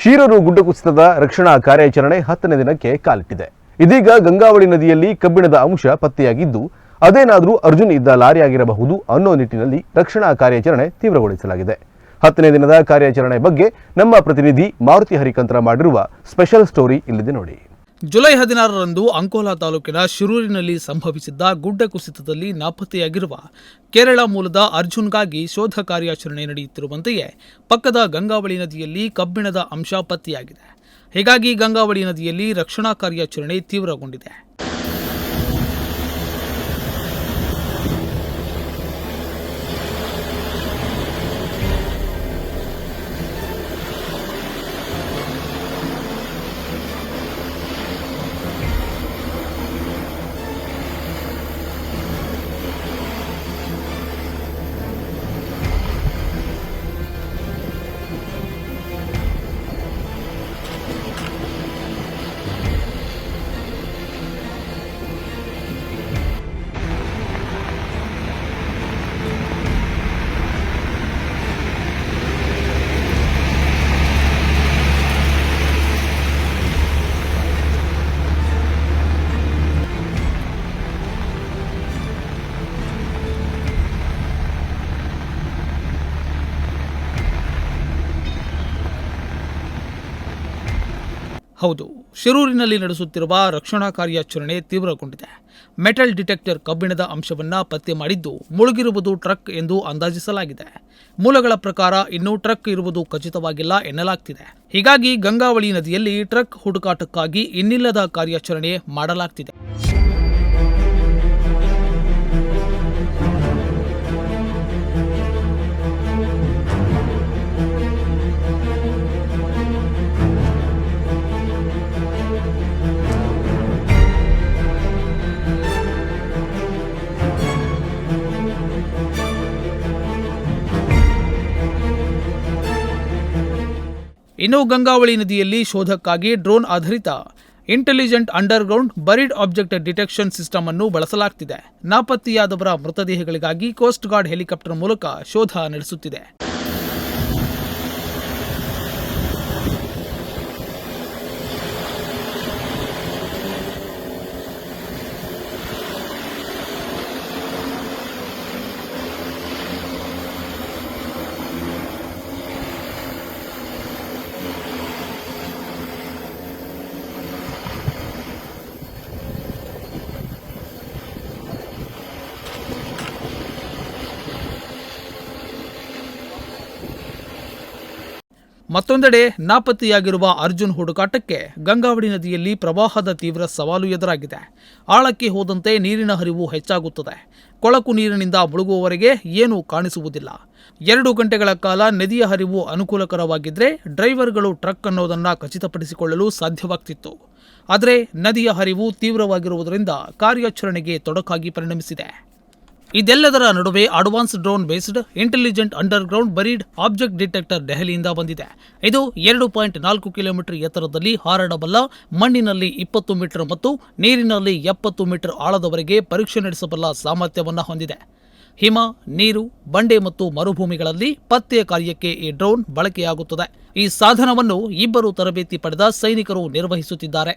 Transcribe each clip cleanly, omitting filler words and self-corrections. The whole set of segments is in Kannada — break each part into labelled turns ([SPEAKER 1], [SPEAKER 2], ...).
[SPEAKER 1] ಶೀರೂರು ಗುಡ್ಡ ಕುಸಿತದ ರಕ್ಷಣಾ ಕಾರ್ಯಾಚರಣೆ 10ನೇ ದಿನಕ್ಕೆ ಕಾಲಿಟ್ಟಿದೆ. ಇದೀಗ ಗಂಗಾವಳಿ ನದಿಯಲ್ಲಿ ಕಬ್ಬಿಣದ ಅಂಶ ಪತ್ತೆಯಾಗಿದ್ದು, ಅದೇನಾದರೂ ಅರ್ಜುನ್ ಇದ್ದ ಲಾರಿಯಾಗಿರಬಹುದು ಅನ್ನೋ ನಿಟ್ಟಿನಲ್ಲಿ ರಕ್ಷಣಾ ಕಾರ್ಯಾಚರಣೆ ತೀವ್ರಗೊಳಿಸಲಾಗಿದೆ. 10ನೇ ದಿನದ ಕಾರ್ಯಾಚರಣೆ ಬಗ್ಗೆ ನಮ್ಮ ಪ್ರತಿನಿಧಿ ಮಾರುತಿ ಹರಿಕಂತ್ರ ಮಾಡಿರುವ ಸ್ಪೆಷಲ್ ಸ್ಟೋರಿ ಇಲ್ಲಿದೆ ನೋಡಿ.
[SPEAKER 2] ಜುಲೈ 16ರಂದು ಅಂಕೋಲಾ ತಾಲೂಕಿನ ಶಿರೂರಿನಲ್ಲಿ ಸಂಭವಿಸಿದ್ದ ಗುಡ್ಡ ಕುಸಿತದಲ್ಲಿ ನಾಪತ್ತೆಯಾಗಿರುವ ಕೇರಳ ಮೂಲದ ಅರ್ಜುನ್ಗಾಗಿ ಶೋಧ ಕಾರ್ಯಾಚರಣೆ ನಡೆಯುತ್ತಿರುವಂತೆಯೇ ಪಕ್ಕದ ಗಂಗಾವಳಿ ನದಿಯಲ್ಲಿ ಕಬ್ಬಿಣದ ಅಂಶ ಪತ್ತೆಯಾಗಿದೆ. ಹೀಗಾಗಿ ಗಂಗಾವಳಿ ನದಿಯಲ್ಲಿ ರಕ್ಷಣಾ ಕಾರ್ಯಾಚರಣೆ ತೀವ್ರಗೊಂಡಿದೆ. ಹೌದು, ಶಿರೂರಿನಲ್ಲಿ ನಡೆಸುತ್ತಿರುವ ರಕ್ಷಣಾ ಕಾರ್ಯಾಚರಣೆ ತೀವ್ರಗೊಂಡಿದೆ. ಮೆಟಲ್ ಡಿಟೆಕ್ಟರ್ ಕಬ್ಬಿಣದ ಅಂಶವನ್ನು ಪತ್ತೆ ಮಾಡಿದ್ದು ಮುಳುಗಿರುವುದು ಟ್ರಕ್ ಎಂದು ಅಂದಾಜಿಸಲಾಗಿದೆ. ಮೂಲಗಳ ಪ್ರಕಾರ ಇನ್ನೂ ಟ್ರಕ್ ಇರುವುದು ಖಚಿತವಾಗಿಲ್ಲ ಎನ್ನಲಾಗ್ತಿದೆ. ಹೀಗಾಗಿ ಗಂಗಾವಳಿ ನದಿಯಲ್ಲಿ ಟ್ರಕ್ ಹುಡುಕಾಟಕ್ಕಾಗಿ ಇನ್ನಿಲ್ಲದ ಕಾರ್ಯಾಚರಣೆ ಮಾಡಲಾಗ್ತಿದೆ. ಇನ್ನು ಗಂಗಾವಳಿ ನದಿಯಲ್ಲಿ ಶೋಧಕ್ಕಾಗಿ ಡ್ರೋನ್ ಆಧಾರಿತ intelligent underground buried object detection system ಅನ್ನು ಬಳಸಲಾಗ್ತಿದೆ. ನಾಪತ್ತೆಯಾದವರ ಮೃತದೇಹಗಳಿಗಾಗಿ ಕೋಸ್ಟ್ ಗಾರ್ಡ್ ಹೆಲಿಕಾಪ್ಟರ್ ಮೂಲಕ ಶೋಧ ನಡೆಸುತ್ತಿದೆ. ಮತ್ತೊಂದೆಡೆ ನಾಪತ್ತೆಯಾಗಿರುವ ಅರ್ಜುನ್ ಹುಡುಕಾಟಕ್ಕೆ ಗಂಗಾವಳಿ ನದಿಯಲ್ಲಿ ಪ್ರವಾಹದ ತೀವ್ರ ಸವಾಲು ಎದುರಾಗಿದೆ. ಆಳಕ್ಕೆ ಹೋದಂತೆ ನೀರಿನ ಹರಿವು ಹೆಚ್ಚಾಗುತ್ತದೆ. ಕೊಳಕು ನೀರಿನಿಂದ ಮುಳುಗುವವರೆಗೆ ಏನೂ ಕಾಣಿಸುವುದಿಲ್ಲ. 2 ಗಂಟೆಗಳ ಕಾಲ ನದಿಯ ಹರಿವು ಅನುಕೂಲಕರವಾಗಿದ್ದರೆ ಡ್ರೈವರ್ಗಳು ಟ್ರಕ್ ಅನ್ನೋದನ್ನು ಖಚಿತಪಡಿಸಿಕೊಳ್ಳಲು ಸಾಧ್ಯವಾಗ್ತಿತ್ತು. ಆದರೆ ನದಿಯ ಹರಿವು ತೀವ್ರವಾಗಿರುವುದರಿಂದ ಕಾರ್ಯಾಚರಣೆಗೆ ತೊಡಕಾಗಿ ಪರಿಣಮಿಸಿದೆ. ಇದೆಲ್ಲದರ ನಡುವೆ advance drone based intelligent underground buried object detector ದೆಹಲಿಯಿಂದ ಬಂದಿದೆ. ಇದು 2.4 ಕಿಲೋಮೀಟರ್ ಎತ್ತರದಲ್ಲಿ ಹಾರಾಡಬಲ್ಲ, ಮಣ್ಣಿನಲ್ಲಿ 20 ಮೀಟರ್ ಮತ್ತು ನೀರಿನಲ್ಲಿ 70 ಮೀಟರ್ ಆಳದವರೆಗೆ ಪರೀಕ್ಷೆ ನಡೆಸಬಲ್ಲ ಸಾಮರ್ಥ್ಯವನ್ನು ಹೊಂದಿದೆ. ಹಿಮ, ನೀರು, ಬಂಡೆ ಮತ್ತು ಮರುಭೂಮಿಗಳಲ್ಲಿ ಪತ್ತೆ ಕಾರ್ಯಕ್ಕೆ ಈ ಡ್ರೋನ್ ಬಳಕೆಯಾಗುತ್ತದೆ. ಈ ಸಾಧನವನ್ನು 2 ತರಬೇತಿ ಪಡೆದ ಸೈನಿಕರು ನಿರ್ವಹಿಸುತ್ತಿದ್ದಾರೆ.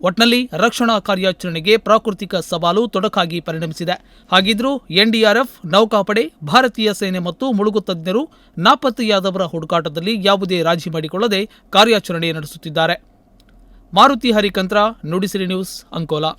[SPEAKER 2] ಒಟ್ನಲ್ಲಿ ರಕ್ಷಣಾ ಕಾರ್ಯಾಚರಣೆಗೆ ಪ್ರಾಕೃತಿಕ ಸವಾಲು ತೊಡಕಾಗಿ ಪರಿಣಮಿಸಿದೆ. ಹಾಗಿದ್ರೂ ಎನ್ಡಿಆರ್ಎಫ್, ನೌಕಾಪಡೆ, ಭಾರತೀಯ ಸೇನೆ ಮತ್ತು ಮುಳುಗು ತಜ್ಞರು ನಾಪತ್ತೆಯಾದವರ ಹುಡುಕಾಟದಲ್ಲಿ ಯಾವುದೇ ರಾಜಿ ಮಾಡಿಕೊಳ್ಳದೆ ಕಾರ್ಯಾಚರಣೆ ನಡೆಸುತ್ತಿದ್ದಾರೆ. ಮಾರುತಿ ಹರಿಕಂತ್ರ, ನುಡಿಸಿರಿ ನ್ಯೂಸ್, ಅಂಕೋಲಾ.